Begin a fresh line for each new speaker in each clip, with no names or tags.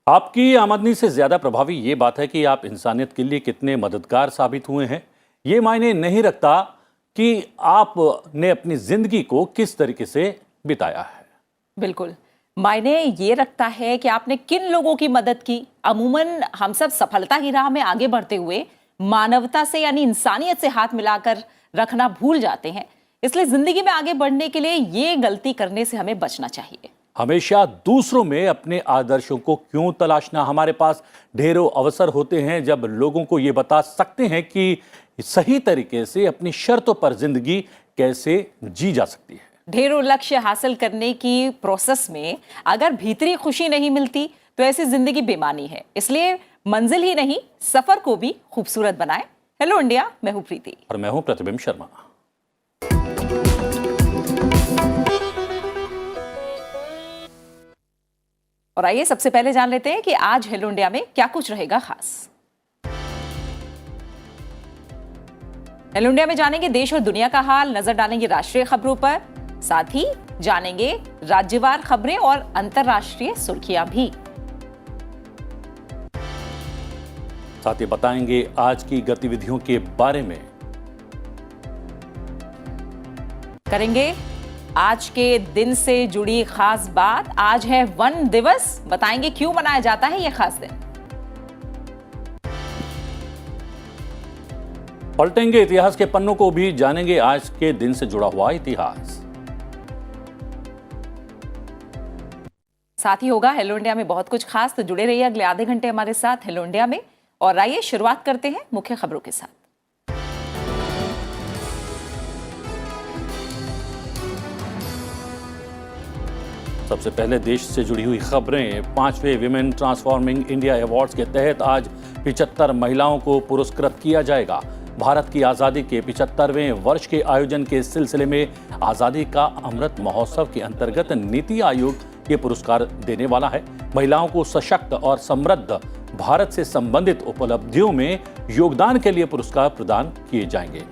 आपकी आमदनी से ज्यादा प्रभावी ये बात है कि आप इंसानियत के लिए कितने मददगार साबित हुए हैं। ये मायने नहीं रखता कि आपने अपनी जिंदगी को किस तरीके से बिताया है।
बिल्कुल, मायने ये रखता है कि आपने किन लोगों की मदद की। अमूमन हम सब सफलता की राह में आगे बढ़ते हुए मानवता से यानी इंसानियत से हाथ मिलाकर रखना भूल जाते हैं। इसलिए जिंदगी में आगे बढ़ने के लिए ये गलती करने से हमें बचना चाहिए।
हमेशा दूसरों में अपने आदर्शों को क्यों तलाशना। हमारे पास ढेरों अवसर होते हैं जब लोगों को ये बता सकते हैं कि सही तरीके से अपनी शर्तों पर जिंदगी कैसे जी जा सकती है।
ढेरों लक्ष्य हासिल करने की प्रोसेस में अगर भीतरी खुशी नहीं मिलती तो ऐसी जिंदगी बेमानी है। इसलिए मंजिल ही नहीं, सफर को भी खूबसूरत बनाएं। हेलो इंडिया, मैं हूं प्रीति
और मैं हूं प्रतिबिंब शर्मा।
और आइए सबसे पहले जान लेते हैं कि आज हेलो इंडिया में क्या कुछ रहेगा खास। हेलो इंडिया में जानेंगे देश और दुनिया का हाल, नजर डालेंगे राष्ट्रीय खबरों पर, साथ ही जानेंगे राज्यवार खबरें और अंतर्राष्ट्रीय सुर्खियां भी।
साथ ही बताएंगे आज की गतिविधियों के बारे में।
करेंगे आज के दिन से जुड़ी खास बात। आज है वन दिवस, बताएंगे क्यों मनाया जाता है यह खास दिन।
पलटेंगे इतिहास के पन्नों को भी, जानेंगे आज के दिन से जुड़ा हुआ इतिहास।
साथ ही होगा हेलो इंडिया में बहुत कुछ खास, तो जुड़े रहिए अगले आधे घंटे हमारे साथ हेलो इंडिया में। और आइए शुरुआत करते हैं मुख्य खबरों के साथ।
सबसे पहले देश से जुड़ी हुई खबरें। 5वें विमेन ट्रांसफॉर्मिंग इंडिया अवार्ड्स के तहत आज 75 महिलाओं को पुरस्कृत किया जाएगा। भारत की आज़ादी के 75वें वर्ष के आयोजन के सिलसिले में आज़ादी का अमृत महोत्सव के अंतर्गत नीति आयोग ये पुरस्कार देने वाला है। महिलाओं को सशक्त और समृद्ध भारत से संबंधित उपलब्धियों में योगदान के लिए पुरस्कार प्रदान किए जाएंगे।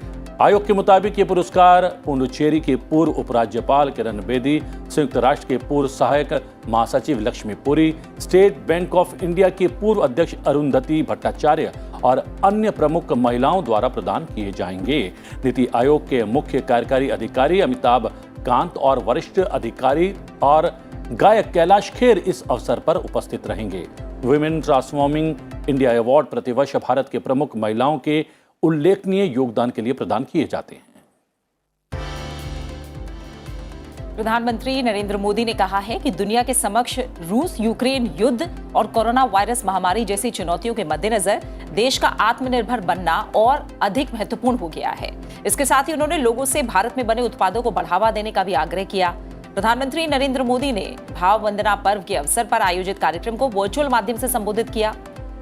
आयोग के मुताबिक ये पुरस्कार पुडुचेरी के पूर्व उपराज्यपाल किरण बेदी, संयुक्त राष्ट्र के पूर्व सहायक महासचिव Lakshmi Puri, state bank of India के पूर्व अध्यक्ष अरुंधति भट्टाचार्य और अन्य प्रमुख महिलाओं द्वारा प्रदान किए जाएंगे। नीति आयोग के मुख्य कार्यकारी अधिकारी अमिताभ कांत और वरिष्ठ अधिकारी और गायक कैलाश खेर इस अवसर पर उपस्थित रहेंगे। विमेन ट्रांसफॉर्मिंग इंडिया अवार्ड प्रतिवर्ष भारत के प्रमुख महिलाओं के उल्लेखनीय योगदान के लिए प्रदान किए जाते हैं।
प्रधानमंत्री नरेंद्र मोदी ने कहा है कि दुनिया के समक्ष रूस यूक्रेन युद्ध और कोरोना वायरस महामारी जैसी चुनौतियों के मद्देनजर देश का आत्मनिर्भर बनना और अधिक महत्वपूर्ण हो गया है। इसके साथ ही उन्होंने लोगों से भारत में बने उत्पादों को बढ़ावा देने का भी आग्रह किया। प्रधानमंत्री नरेंद्र मोदी ने भाव वंदना पर्व के अवसर पर आयोजित कार्यक्रम को वर्चुअल माध्यम से संबोधित किया।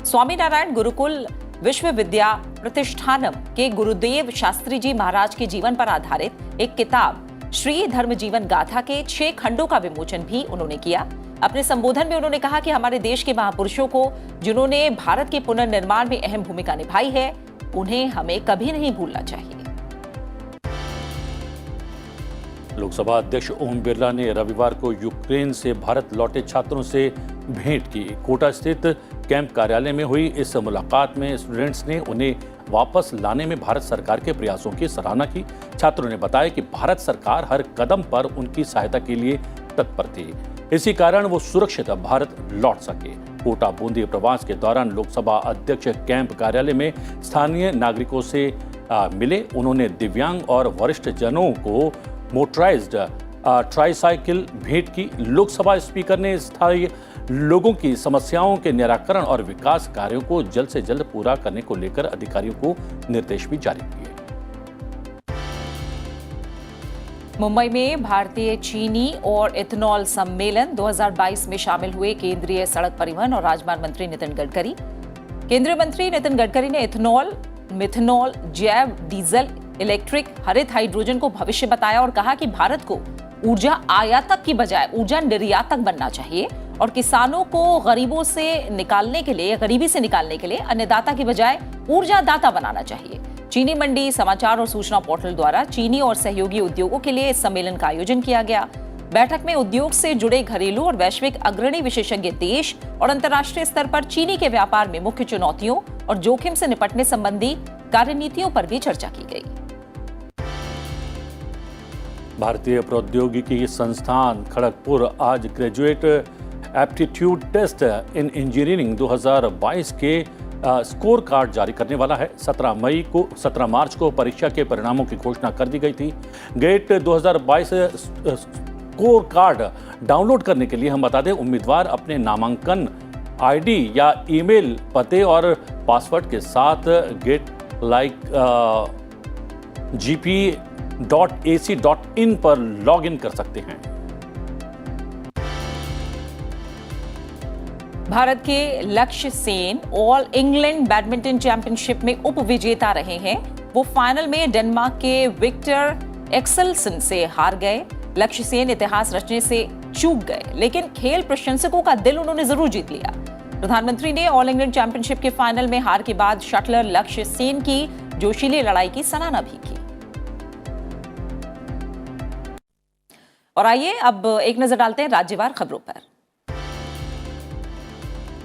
स्वामीनारायण गुरुकुल विश्वविद्या प्रतिष्ठानम के गुरुदेव शास्त्री जी महाराज के जीवन पर आधारित एक किताब श्री धर्म जीवन गाथा के 6 खंडों का विमोचन भी उन्होंने किया। अपने संबोधन में उन्होंने कहा कि हमारे देश के महापुरुषों को, जिन्होंने भारत के पुनर्निर्माण में अहम भूमिका निभाई है, उन्हें हमें कभी नहीं भूलना चाहिए।
लोकसभा अध्यक्ष ओम बिरला ने रविवार को यूक्रेन से भारत लौटे छात्रों से भेंट की। कोटा स्थित कैंप कार्यालय में हुई इस मुलाकात में स्टूडेंट्स ने उन्हें वापस लाने में भारत सरकार के प्रयासों की सराहना की। छात्रों ने बताया कि भारत सरकार हर कदम पर उनकी सहायता के लिए तत्पर थी, इसी कारण वो सुरक्षित भारत लौट सके। कोटा बूंदी प्रवास के दौरान लोकसभा अध्यक्ष कैंप कार्यालय में स्थानीय नागरिकों से मिले। उन्होंने दिव्यांग और वरिष्ठ जनों को मोटराइज्ड ट्राईसाइकिल भेंट की। लोकसभा स्पीकर ने स्थानीय लोगों की समस्याओं के निराकरण और विकास कार्यों को जल्द से जल्द पूरा करने को लेकर अधिकारियों को निर्देश भी जारी किए।
मुंबई में भारतीय चीनी और इथेनॉल सम्मेलन 2022 में शामिल हुए केंद्रीय सड़क परिवहन और राजमार्ग मंत्री नितिन गडकरी। केंद्रीय मंत्री नितिन गडकरी ने इथेनॉल, मिथेनॉल, जैव डीजल, इलेक्ट्रिक, हरित हाइड्रोजन को भविष्य बताया और कहा कि भारत को ऊर्जा आयातक की बजाय ऊर्जा निर्यातक बनना चाहिए और किसानों को गरीबी से निकालने के लिए अन्नदाता की बजाय ऊर्जा दाता बनाना चाहिए। चीनी मंडी समाचार और सूचना पोर्टल द्वारा चीनी और सहयोगी उद्योगों के लिए इस सम्मेलन का आयोजन किया गया। बैठक में उद्योग से जुड़े घरेलू और वैश्विक अग्रणी विशेषज्ञ देश और अंतर्राष्ट्रीय स्तर पर चीनी के व्यापार में मुख्य चुनौतियों और जोखिम से निपटने संबंधी कार्यनीतियों पर भी चर्चा की गई।
भारतीय प्रौद्योगिकी संस्थान खड़गपुर आज graduate aptitude test in engineering 2022 के स्कोर कार्ड जारी करने वाला है। 17 मार्च को परीक्षा के परिणामों की घोषणा कर दी गई थी। गेट 2022 स्कोर कार्ड डाउनलोड करने के लिए हम बता दें, उम्मीदवार अपने नामांकन आईडी या ईमेल पते और पासवर्ड के साथ gp.ac.in पर लॉगिन कर सकते हैं।
भारत के लक्ष्य Sen all England badminton championship में उप विजेता रहे हैं। वो फाइनल में डेनमार्क के विक्टर एक्सेल्सन से हार गए। लक्ष्य सेन इतिहास रचने से चूक गए, लेकिन खेल प्रशंसकों का दिल उन्होंने जरूर जीत लिया। प्रधानमंत्री ने ऑल इंग्लैंड चैंपियनशिप के फाइनल में हार के बाद शटलर लक्ष्य सेन की जोशीली लड़ाई की सराहना भी की। और आइए अब एक नजर डालते हैं राज्यवार खबरों पर।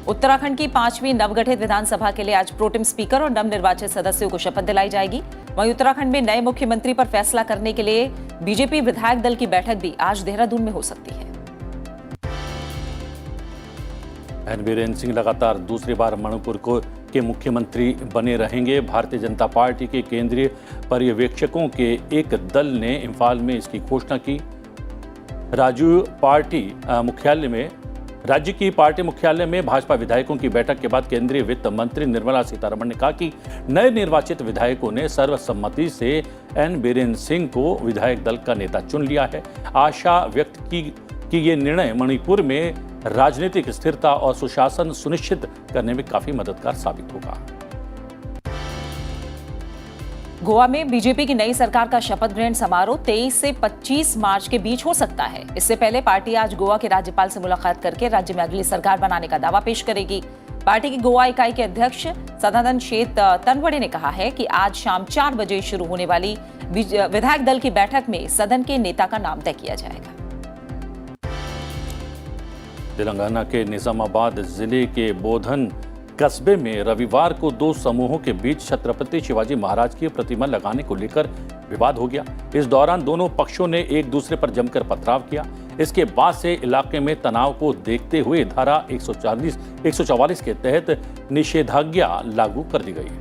उत्तराखंड की 5वीं नवगठित विधानसभा के लिए आज प्रोटेम स्पीकर और नवनिर्वाचित सदस्यों को शपथ दिलाई जाएगी। वहीं उत्तराखंड में नए मुख्यमंत्री पर फैसला करने के लिए बीजेपी विधायक दल की बैठक भी आज देहरादून में हो सकती है।
एन बीरेन सिंह लगातार दूसरी बार मणिपुर के मुख्यमंत्री बने रहेंगे। भारतीय जनता पार्टी के केंद्रीय पर्यवेक्षकों के एक दल ने इम्फाल में इसकी घोषणा की। राज्य की पार्टी मुख्यालय में भाजपा विधायकों की बैठक के बाद केंद्रीय वित्त मंत्री निर्मला सीतारमण ने कहा कि नए निर्वाचित विधायकों ने सर्वसम्मति से एन बीरेन सिंह को विधायक दल का नेता चुन लिया है। आशा व्यक्त की कि ये निर्णय मणिपुर में राजनीतिक स्थिरता और सुशासन सुनिश्चित करने में काफी मददगार साबित होगा।
गोवा में बीजेपी की नई सरकार का शपथ ग्रहण समारोह 23 से 25 मार्च के बीच हो सकता है। इससे पहले पार्टी आज गोवा के राज्यपाल से मुलाकात करके राज्य में अगली सरकार बनाने का दावा पेश करेगी। पार्टी की गोवा इकाई के अध्यक्ष सदानंद शेत तनवड़े ने कहा है कि आज शाम 4 बजे शुरू होने वाली विधायक दल की बैठक में सदन के नेता का नाम तय किया जाएगा।
तेलंगाना के निजामाबाद जिले के बोधन कस्बे में रविवार को 2 समूहों के बीच छत्रपति शिवाजी महाराज की प्रतिमा लगाने को लेकर विवाद हो गया। इस दौरान दोनों पक्षों ने एक दूसरे पर जमकर पथराव किया। इसके बाद से इलाके में तनाव को देखते हुए धारा 144 के तहत निषेधाज्ञा लागू कर दी गई है।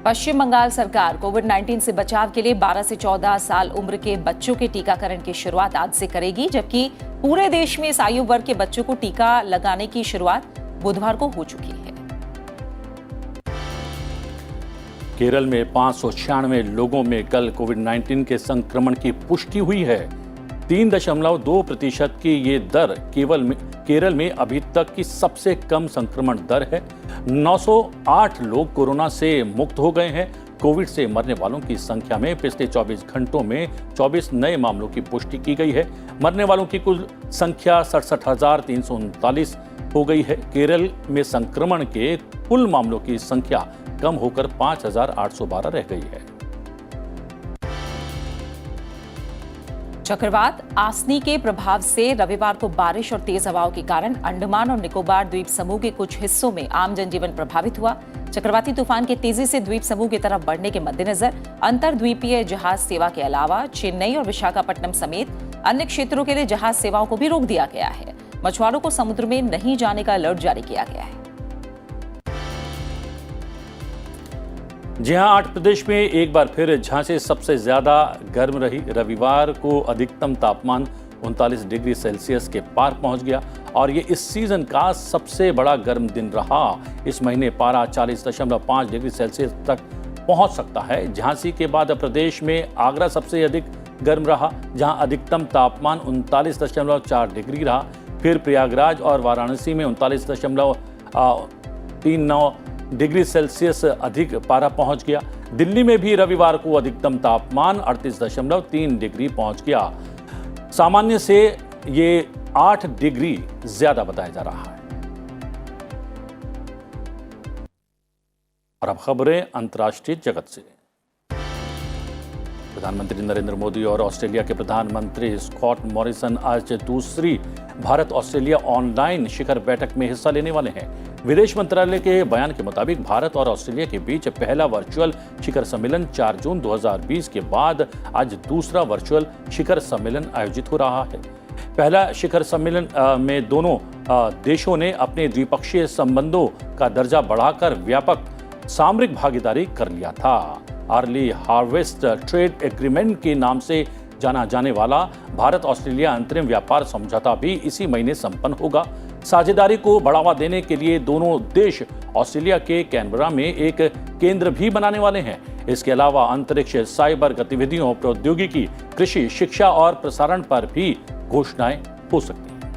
पश्चिम बंगाल सरकार कोविड-19 से बचाव के लिए 12 से 14 साल उम्र के बच्चों के टीकाकरण की शुरुआत आज से करेगी, जबकि पूरे देश में इस आयु वर्ग के बच्चों को टीका लगाने की शुरुआत बुधवार को हो चुकी है।
केरल में 596 लोगों में कल कोविड-19 के संक्रमण की पुष्टि हुई है। 3.2% की ये दर केरल में अभी तक की सबसे कम संक्रमण दर है। 908 लोग कोरोना से मुक्त हो गए हैं। कोविड से मरने वालों की संख्या में पिछले 24 घंटों में 24 नए मामलों की पुष्टि की गई है। मरने वालों की कुल संख्या 67,339 हो गई है। केरल में संक्रमण के कुल मामलों की संख्या कम होकर 5,812 रह गई है।
चक्रवात आसनी के प्रभाव से रविवार को बारिश और तेज हवाओं के कारण अंडमान और निकोबार द्वीप समूह के कुछ हिस्सों में आम जनजीवन प्रभावित हुआ। चक्रवाती तूफान के तेजी से द्वीप समूह की तरफ बढ़ने के मद्देनजर अंतरद्वीपीय जहाज सेवा के अलावा चेन्नई और विशाखापट्टनम समेत अन्य क्षेत्रों के लिए जहाज सेवाओं को भी रोक दिया गया है। मछुआरों को समुद्र में नहीं जाने का अलर्ट जारी किया गया है।
जी हां, 8 प्रदेश में एक बार फिर झांसी सबसे ज्यादा गर्म रही। रविवार को अधिकतम तापमान 39 डिग्री सेल्सियस के पार पहुंच गया और ये इस सीजन का सबसे बड़ा गर्म दिन रहा। इस महीने पारा 40.5 डिग्री सेल्सियस तक पहुंच सकता है। झांसी के बाद प्रदेश में आगरा सबसे अधिक गर्म रहा, जहां अधिकतम तापमान 39.4 डिग्री रहा। फिर प्रयागराज और वाराणसी में 39.39 डिग्री सेल्सियस अधिक पारा पहुंच गया। दिल्ली में भी रविवार को अधिकतम तापमान 38.3 डिग्री पहुंच गया। सामान्य से ये 8 डिग्री ज्यादा बताया जा रहा है। और अब खबरें अंतर्राष्ट्रीय जगत से। प्रधानमंत्री नरेंद्र मोदी और ऑस्ट्रेलिया के प्रधानमंत्री स्कॉट मॉरिसन आज दूसरी भारत ऑस्ट्रेलिया ऑनलाइन शिखर बैठक में हिस्सा लेने वाले हैं। विदेश मंत्रालय के बयान के मुताबिक भारत और ऑस्ट्रेलिया के बीच पहला वर्चुअल शिखर सम्मेलन 4 जून 2020 के बाद आज दूसरा वर्चुअल शिखर सम्मेलन आयोजित हो रहा है। पहला शिखर सम्मेलन में दोनों देशों ने अपने द्विपक्षीय संबंधों का दर्जा बढ़ाकर व्यापक सामरिक भागीदारी कर लिया था। अर्ली हार्वेस्ट ट्रेड एग्रीमेंट के नाम से जाना जाने वाला भारत ऑस्ट्रेलिया अंतरिम व्यापार समझौता भी इसी महीने संपन्न होगा। साझेदारी को बढ़ावा देने के लिए दोनों देश ऑस्ट्रेलिया के कैनबरा में एक केंद्र भी बनाने वाले हैं। इसके अलावा अंतरिक्ष, साइबर गतिविधियों, प्रौद्योगिकी, कृषि, शिक्षा और प्रसारण पर भी घोषणाएं हो सकती हैं।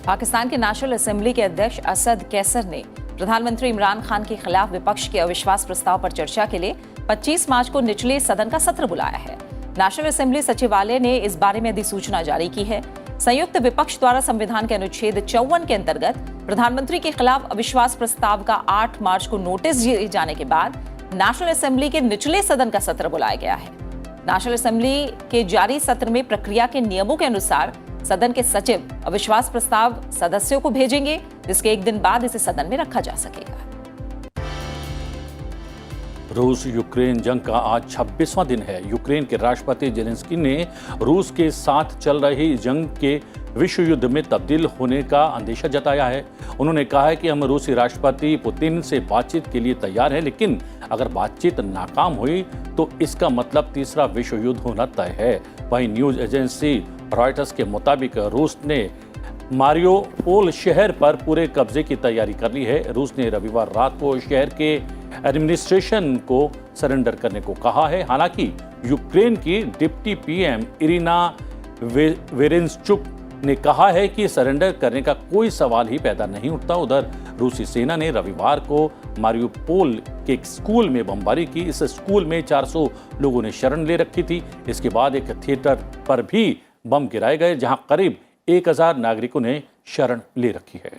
पाकिस्तान के नेशनल असेंबली के अध्यक्ष असद कैसर ने प्रधानमंत्री इमरान खान के खिलाफ विपक्ष के अविश्वास प्रस्ताव पर चर्चा के लिए 25 मार्च को निचले सदन का सत्र बुलाया है। नेशनल असेंबली सचिवालय ने इस बारे में अधिसूचना जारी की है। संयुक्त विपक्ष द्वारा संविधान के अनुच्छेद 54 के अंतर्गत प्रधानमंत्री के खिलाफ अविश्वास प्रस्ताव का 8 मार्च को नोटिस दिए जाने के बाद नेशनल असेंबली के निचले सदन का सत्र बुलाया गया है। नेशनल असेंबली के जारी सत्र में प्रक्रिया के नियमों के अनुसार सदन के सचिव अविश्वास प्रस्ताव सदस्यों को भेजेंगे, जिसके एक दिन बाद इसे सदन में रखा जा सकेगा।
रूस यूक्रेन जंग का आज 26वां दिन है। यूक्रेन के राष्ट्रपति जेलेंस्की ने रूस के साथ चल रही जंग के विश्व युद्ध में तब्दील होने का अंदेशा जताया है। उन्होंने कहा है कि हम रूसी राष्ट्रपति पुतिन से बातचीत के लिए तैयार हैं, लेकिन अगर बातचीत नाकाम हुई तो इसका मतलब तीसरा विश्व युद्ध होना तय है। वहीं न्यूज एजेंसी रॉयटर्स के मुताबिक रूस ने मारियोपोल शहर पर पूरे कब्जे की तैयारी कर ली है। रूस ने रविवार रात को शहर के एडमिनिस्ट्रेशन को सरेंडर करने को कहा है। हालांकि यूक्रेन की डिप्टी पीएम इरिना वेरेंचुक ने कहा है कि सरेंडर करने का कोई सवाल ही पैदा नहीं उठता। उधर रूसी सेना ने रविवार को मारियोपोल के एक स्कूल में बमबारी की। इस स्कूल में 400 लोगों ने शरण ले रखी थी। इसके बाद एक थिएटर पर भी बम गिराए गए, जहां करीब 1000 नागरिकों ने शरण ले रखी है।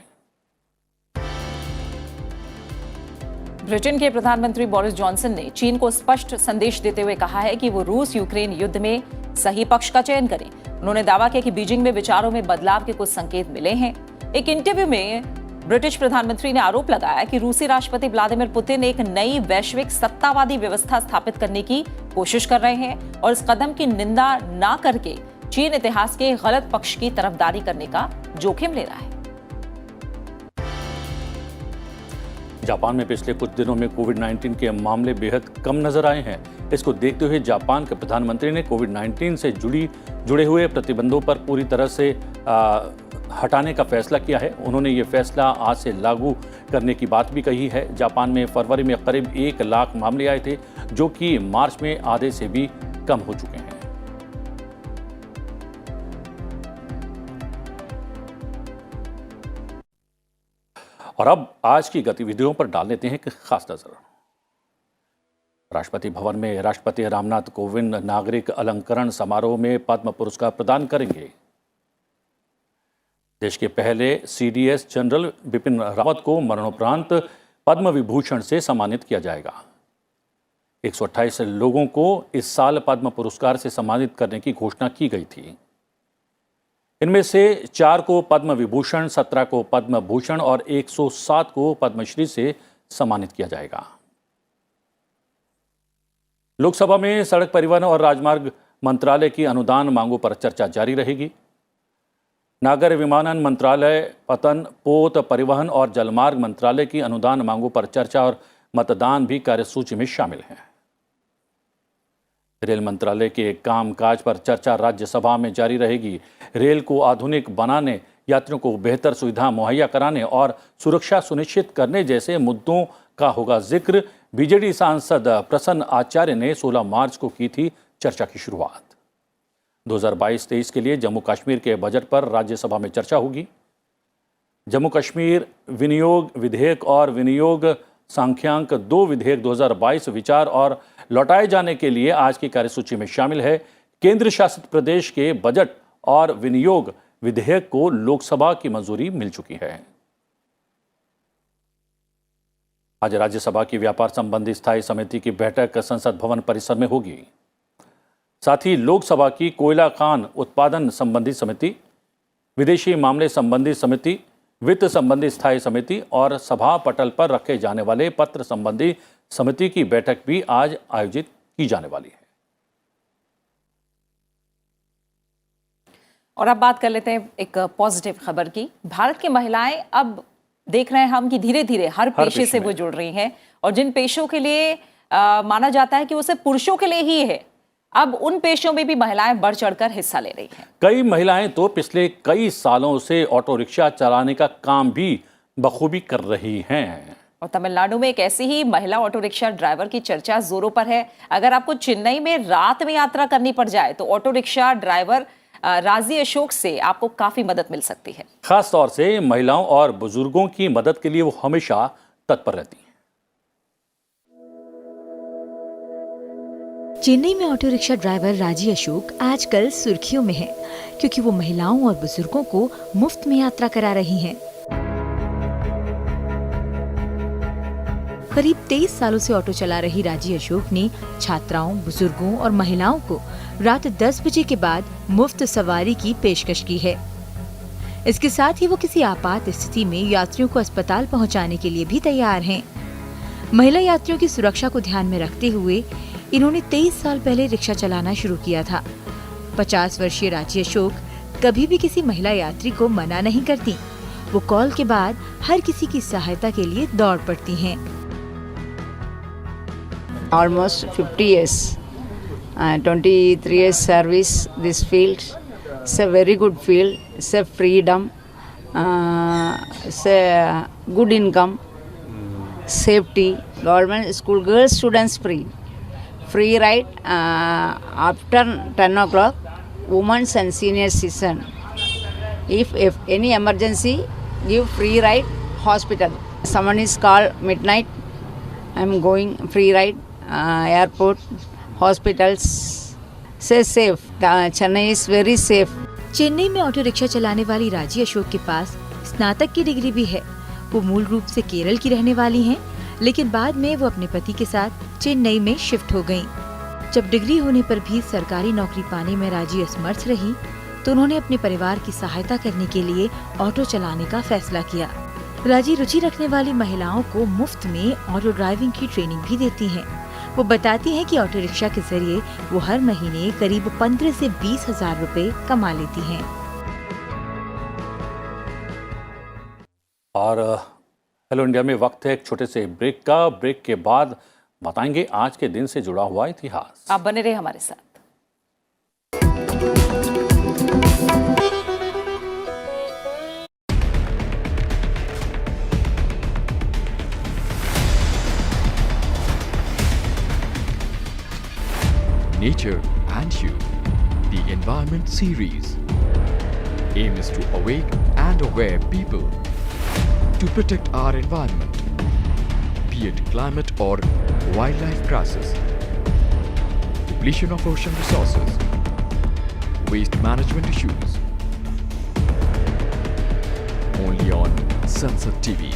ब्रिटेन के प्रधानमंत्री बोरिस जॉनसन ने चीन को स्पष्ट संदेश देते हुए कहा है कि वो रूस यूक्रेन युद्ध में सही पक्ष का चयन करें। उन्होंने दावा किया कि बीजिंग में विचारों में बदलाव के कुछ संकेत मिले हैं। एक इंटरव्यू में ब्रिटिश प्रधानमंत्री ने आरोप लगाया कि रूसी राष्ट्रपति व्लादिमीर पुतिन एक नई वैश्विक सत्तावादी व्यवस्था स्थापित करने की कोशिश कर रहे हैं और इस कदम की निंदा न करके चीन इतिहास के गलत पक्ष की तरफदारी करने का जोखिम ले रहा है।
जापान में पिछले कुछ दिनों में कोविड-19 के मामले बेहद कम नजर आए हैं। इसको देखते हुए जापान के प्रधानमंत्री ने कोविड-19 से जुड़े हुए प्रतिबंधों पर पूरी तरह से हटाने का फैसला किया है। उन्होंने ये फैसला आज से लागू करने की बात भी कही है। जापान में फरवरी में करीब 1 लाख मामले आए थे, जो कि मार्च में आधे से भी कम हो चुके हैं। और अब आज की गतिविधियों पर डाल लेते हैं एक खास नजर। राष्ट्रपति भवन में राष्ट्रपति रामनाथ कोविंद नागरिक अलंकरण समारोह में पद्म पुरस्कार प्रदान करेंगे। देश के पहले सीडीएस जनरल बिपिन रावत को मरणोपरांत पद्म विभूषण से सम्मानित किया जाएगा। 128 लोगों को इस साल पद्म पुरस्कार से सम्मानित करने की घोषणा की गई थी। इनमें से 4 को पद्म विभूषण, 17 को पद्म भूषण और 107 को पद्मश्री से सम्मानित किया जाएगा। लोकसभा में सड़क परिवहन और राजमार्ग मंत्रालय की अनुदान मांगों पर चर्चा जारी रहेगी। नागर विमानन मंत्रालय, पतन, पोत, परिवहन और जलमार्ग मंत्रालय की अनुदान मांगों पर चर्चा और मतदान भी कार्यसूची में शामिल हैं। रेल मंत्रालय के कामकाज पर चर्चा राज्यसभा में जारी रहेगी। रेल को आधुनिक बनाने, यात्रियों को बेहतर सुविधा मुहैया कराने और सुरक्षा सुनिश्चित करने जैसे मुद्दों का होगा जिक्र। बीजेडी सांसद प्रसन्न आचार्य ने 16 मार्च को की थी चर्चा की शुरुआत। 2022-23 के लिए जम्मू कश्मीर के बजट पर राज्यसभा में चर्चा होगी। जम्मू कश्मीर विनियोग विधेयक और विनियोग सांख्यांक 2 विधेयक 2022 विचार और लौटाए जाने के लिए आज की कार्यसूची में शामिल है। केंद्र शासित प्रदेश के बजट और विनियोग विधेयक को लोकसभा की मंजूरी मिल चुकी है। आज राज्यसभा की व्यापार संबंधी स्थायी समिति की बैठक संसद भवन परिसर में होगी। साथ ही लोकसभा की कोयला खान उत्पादन संबंधी समिति, विदेशी मामले संबंधी समिति, वित्त संबंधी स्थायी समिति और सभा पटल पर रखे जाने वाले पत्र संबंधी समिति की बैठक भी आज आयोजित की जाने वाली है।
और अब बात कर लेते हैं एक पॉजिटिव खबर की। भारत की महिलाएं अब देख रहे हैं हम कि धीरे धीरे हर पेशे से वो जुड़ रही हैं, और जिन पेशों के लिए माना जाता है कि वो सिर्फ पुरुषों के लिए ही है, अब उन पेशों में भी महिलाएं बढ़ चढ़कर हिस्सा ले रही हैं।
कई महिलाएं तो पिछले कई सालों से ऑटो रिक्शा चलाने का काम भी बखूबी कर रही हैं।
और तमिलनाडु में एक ऐसी ही महिला ऑटो रिक्शा ड्राइवर की चर्चा जोरों पर है। अगर आपको चेन्नई में रात में यात्रा करनी पड़ जाए तो ऑटो रिक्शा ड्राइवर राजी अशोक से आपको काफी मदद मिल सकती है।
खास तौर से महिलाओं और बुजुर्गों की मदद के लिए वो हमेशा तत्पर रहती हैं।
चेन्नई में ऑटो रिक्शा ड्राइवर राजी अशोक आजकल सुर्खियों में है, क्योंकि वो महिलाओं और बुजुर्गों को मुफ्त में यात्रा करा रही हैं। करीब 23 सालों से ऑटो चला रही राजी अशोक ने छात्राओं, बुजुर्गों और महिलाओं को रात 10 बजे के बाद मुफ्त सवारी की पेशकश की है। इसके साथ ही वो किसी आपात स्थिति में यात्रियों को अस्पताल पहुंचाने के लिए भी तैयार हैं। महिला यात्रियों की सुरक्षा को ध्यान में रखते हुए इन्होंने 23 साल पहले रिक्शा चलाना शुरू किया था। 50 वर्षीय राजी अशोक कभी भी किसी महिला यात्री को मना नहीं करती। वो कॉल के बाद हर किसी की सहायता के लिए दौड़ पड़ती हैं।
Almost 50 years, 23 years service this field. It's a very good field. It's a freedom. It's a good income, safety. Government school girls students free ride after 10 o'clock. Women's and senior citizen. If any emergency, give free ride hospital. Someone is called midnight. I'm going free ride. Airport, hospitals, say safe. Chennai is very safe.
Chennai में auto rickshaw चलाने वाली राजी अशोक के पास स्नातक की degree भी है। वो मूल रूप से केरल की रहने वाली हैं, लेकिन बाद में वो अपने पति के साथ चेन्नई में शिफ्ट हो गईं। जब डिग्री होने पर भी सरकारी नौकरी पाने में राजी असमर्थ रही, तो उन्होंने अपने परिवार की सहायता करने के लिए ऑटो चलाने का फैसला किया। राजी रुचि रखने वाली महिलाओं को मुफ्त में ऑटो ड्राइविंग की ट्रेनिंग भी देती हैं। वो बताती हैं कि ऑटो रिक्शा के जरिए वो हर महीने करीब 15 से 20 हजार रुपए कमा लेती हैं।
और हेलो इंडिया में वक्त है एक छोटे से ब्रेक का। ब्रेक के बाद बताएंगे आज के दिन से जुड़ा हुआ इतिहास।
आप बने रहे हमारे साथ।
Nature and You, the Environment Series. Aim is to awake and aware people to protect our environment, be it climate or wildlife crisis, depletion of ocean resources, waste management issues. Only on Sunset TV.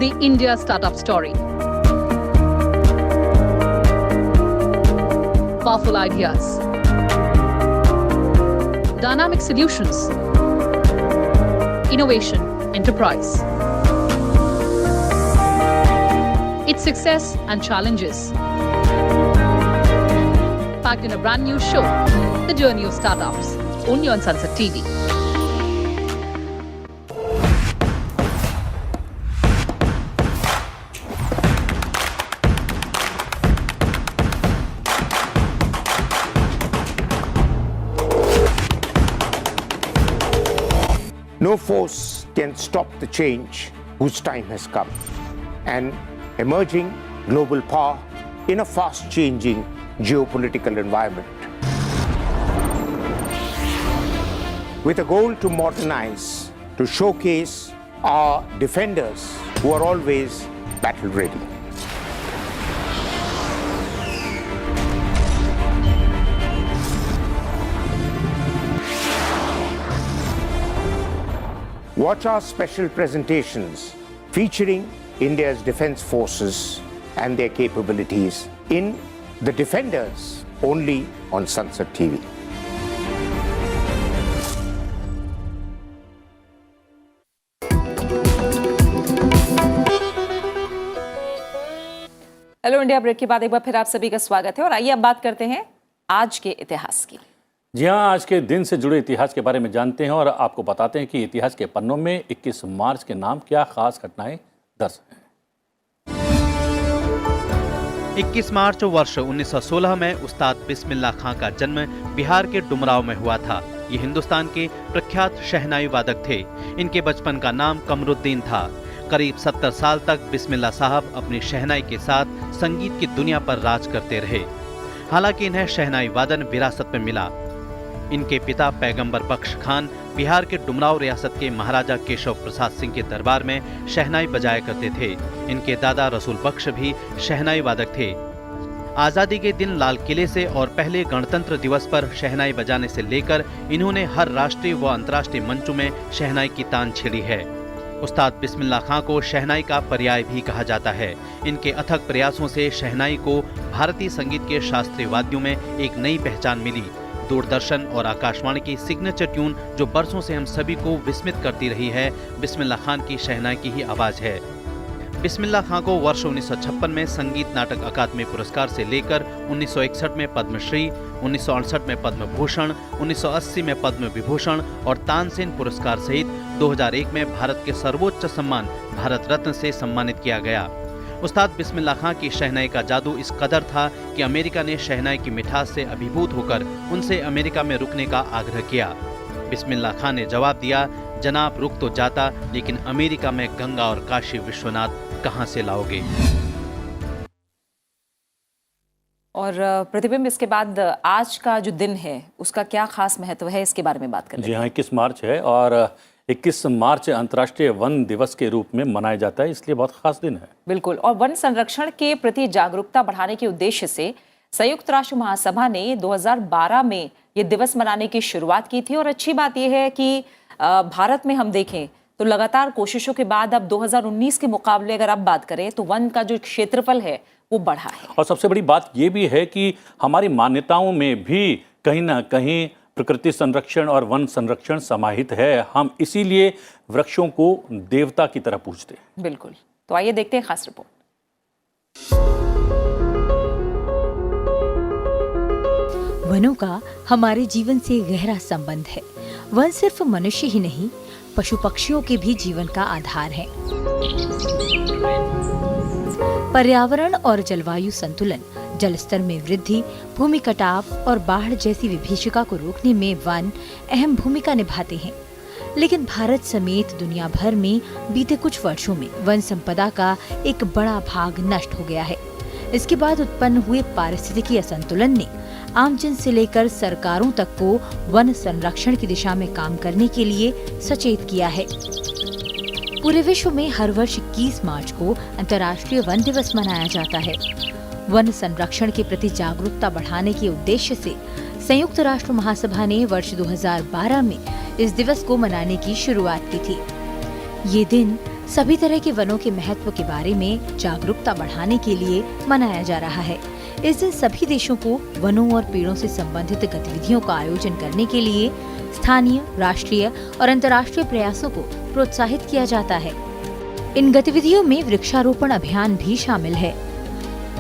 The India Startup Story. Powerful ideas. Dynamic solutions. Innovation, enterprise. Its success and challenges. Packed in a brand new show, The Journey of Startups, only on Sunset TV.
No force can stop the change whose time has come. An emerging global power in a fast-changing geopolitical environment. With a goal to modernize, to showcase our defenders who are always battle-ready. Watch our special presentations featuring India's defense forces and their capabilities in The Defenders, only on Sunset TV.
Hello India break के बाद एक बार फिर आप सभी का स्वागत है और आइए अब बात करते हैं आज के इतिहास की।
जी हाँ, आज के दिन से जुड़े इतिहास के बारे में जानते हैं और आपको बताते हैं कि इतिहास के पन्नों में 21 मार्च के नाम क्या खास घटनाएं दर्ज हैं।
21 मार्च वर्ष 1916 में उस्ताद बिस्मिल्लाह खां का जन्म बिहार के डुमराव में हुआ था। ये हिंदुस्तान के प्रख्यात शहनाई वादक थे। इनके बचपन का नाम कमरुद्दीन था। करीब 70 साल तक बिस्मिल्लाह साहब अपनी शहनाई के साथ संगीत की दुनिया पर राज करते रहे। हालांकि इन्हें शहनाई वादन विरासत में मिला। इनके पिता पैगंबर बख्श खान बिहार के डुमराव रियासत के महाराजा केशव प्रसाद सिंह के दरबार में शहनाई बजाया करते थे। इनके दादा रसूल बख्श भी शहनाई वादक थे। आज़ादी के दिन लाल किले से और पहले गणतंत्र दिवस पर शहनाई बजाने से लेकर इन्होंने हर राष्ट्रीय व अंतर्राष्ट्रीय मंचों में शहनाई की तान छेड़ी है। उस्ताद बिस्मिल्लाह खां को शहनाई का पर्याय भी कहा जाता है। इनके अथक प्रयासों से शहनाई को भारतीय संगीत के शास्त्रीय वाद्यों में एक नई पहचान मिली। दूरदर्शन और आकाशवाणी की सिग्नेचर ट्यून जो बरसों से हम सभी को विस्मित करती रही है, बिस्मिल्लाह खान की शहनाई की ही आवाज है। बिस्मिल्लाह खां को वर्ष 1956 में संगीत नाटक अकादमी पुरस्कार से लेकर 1961 में पद्मश्री, 1968 में पद्म भूषण, 1980 में पद्म विभूषण और तानसेन पुरस्कार सहित 2001 में भारत के सर्वोच्च सम्मान भारत रत्न से सम्मानित किया गया। उस्ताद बिस्मिल्लाह खां की शहनाई का जादू इस कदर था कि अमेरिका ने शहनाई की मिठास से अभिभूत होकर उनसे अमेरिका में रुकने का आग्रह किया। बिस्मिल्लाह खां ने जवाब दिया, जनाब रुक तो जाता, लेकिन अमेरिका में गंगा और काशी विश्वनाथ कहां से लाओगे।
और प्रतिबिंब, इसके बाद आज का जो दिन है उसका क्या खास महत्व है, इसके बारे में बात करें।
जी हाँ, 21 मार्च है और 21 मार्च अंतर्राष्ट्रीय वन दिवस के रूप में मनाया जाता है, इसलिए बहुत खास दिन है।
बिल्कुल, और वन संरक्षण के प्रति जागरूकता बढ़ाने के उद्देश्य से संयुक्त राष्ट्र महासभा ने 2012 में ये दिवस मनाने की शुरुआत की थी। और अच्छी बात यह है कि भारत में हम देखें तो लगातार कोशिशों के बाद अब 2019 के मुकाबले अगर आप बात करें तो वन का जो क्षेत्रफल है वो बढ़ा है।
और सबसे बड़ी बात ये भी है कि हमारी मान्यताओं में भी कहीं ना कहीं प्रकृति संरक्षण और वन संरक्षण समाहित है। हम इसीलिए वृक्षों को देवता की तरह पूजते हैं।
बिल्कुल, तो आइए देखते हैं खास रिपोर्ट।
वनों का हमारे जीवन से गहरा संबंध है। वन सिर्फ मनुष्य ही नहीं, पशु पक्षियों के भी जीवन का आधार है। पर्यावरण और जलवायु संतुलन, जलस्तर में वृद्धि, भूमि कटाव और बाढ़ जैसी विभीषिका को रोकने में वन अहम भूमिका निभाते हैं। लेकिन भारत समेत दुनिया भर में बीते कुछ वर्षों में वन संपदा का एक बड़ा भाग नष्ट हो गया है। इसके बाद उत्पन्न हुए पारिस्थितिकी असंतुलन ने आमजन से लेकर सरकारों तक को वन संरक्षण की दिशा में काम करने के लिए सचेत किया है। पूरे विश्व में हर वर्ष 21 मार्च को अंतर्राष्ट्रीय वन दिवस मनाया जाता है। वन संरक्षण के प्रति जागरूकता बढ़ाने के उद्देश्य से संयुक्त राष्ट्र महासभा ने वर्ष 2012 में इस दिवस को मनाने की शुरुआत की थी। ये दिन सभी तरह के वनों के महत्व के बारे में जागरूकता बढ़ाने के लिए मनाया जा रहा है। इस दिन सभी देशों को वनों और पेड़ों से संबंधित गतिविधियों का आयोजन करने के लिए स्थानीय, राष्ट्रीय और अंतर्राष्ट्रीय प्रयासों को प्रोत्साहित किया जाता है। इन गतिविधियों में वृक्षारोपण अभियान भी शामिल है।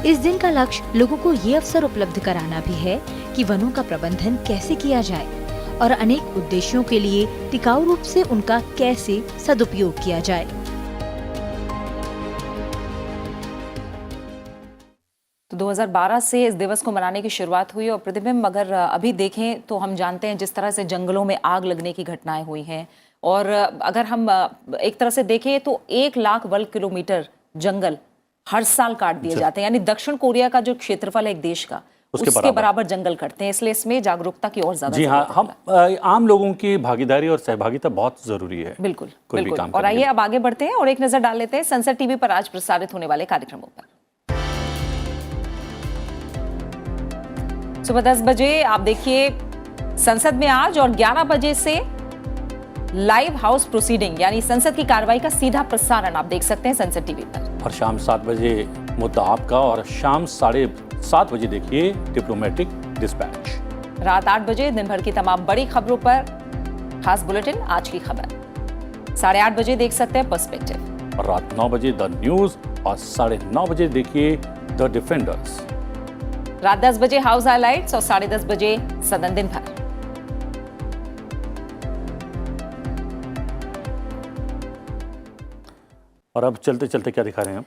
इस दिन का लक्ष्य लोगों को ये अवसर उपलब्ध कराना भी है कि वनों का प्रबंधन कैसे किया जाए और अनेक उद्देश्यों के लिए टिकाऊ रूप से उनका कैसे सदुपयोग किया जाए।
तो 2012 से इस दिवस को मनाने की शुरुआत हुई और प्रतिबिंब अगर अभी देखें तो हम जानते हैं जिस तरह से जंगलों में आग लगने की घटनाएं हुई हैं और अगर हम एक तरह से देखें तो 1 लाख वर्ग किलोमीटर जंगल हर साल काट दिए जाते हैं। यानी दक्षिण कोरिया का जो क्षेत्रफल है एक देश का उसके बराबर जंगल कटते हैं। इसलिए इसमें जागरूकता की और ज्यादा
जी हाँ, हम आम लोगों की भागीदारी और सहभागिता बहुत जरूरी है।
बिल्कुल बिल्कुल। और आइए अब आगे बढ़ते हैं और एक नजर डाल लेते हैं संसद टीवी पर आज प्रसारित होने वाले कार्यक्रमों पर। सुबह 10 बजे आप देखिए संसद में आज और 11 बजे से लाइव हाउस प्रोसीडिंग यानी संसद की कार्रवाई का सीधा प्रसारण आप देख सकते हैं संसद टीवी पर।
और शाम 7 बजे मुद्दा आपका और शाम 7:30 बजे देखिए डिप्लोमेटिक डिस्पैच।
रात 8 बजे दिन भर की तमाम बड़ी खबरों पर खास बुलेटिन आज की खबर। 8:30 बजे देख सकते हैं पर्सपेक्टिव।
और रात 9 बजे द न्यूज और 9:30 बजे देखिए द डिफेंडर्स।
रात 10 बजे हाउस हाइलाइट्स और 10:30 बजे सदन दिन भर।
और अब चलते चलते क्या दिखा रहे हैं हम?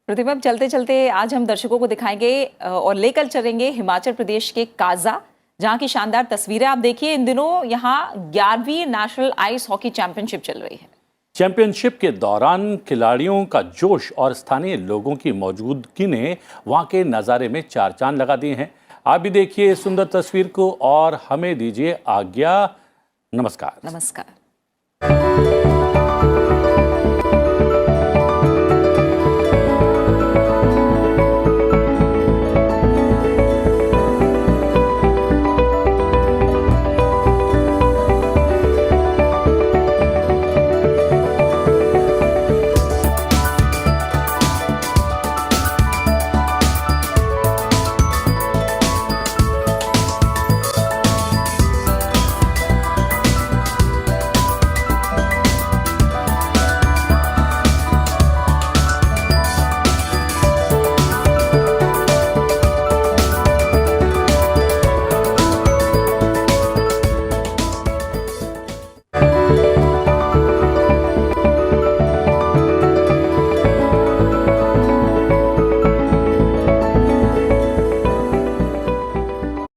प्रतिभा, चलते चलते आज हम दर्शकों को दिखाएंगे और लेकर चलेंगे हिमाचल प्रदेश के काजा, जहां की शानदार तस्वीरें आप देखिए। इन दिनों यहां 11वीं नेशनल आइस हॉकी चैंपियनशिप चल रही है।
चैंपियनशिप के दौरान खिलाड़ियों का जोश और स्थानीय लोगों की मौजूदगी ने वहां के नज़ारे में चार चांद लगा दिए हैं। आप भी देखिए इस सुंदर तस्वीर को और हमें दीजिए आज्ञा। नमस्कार।
नमस्कार।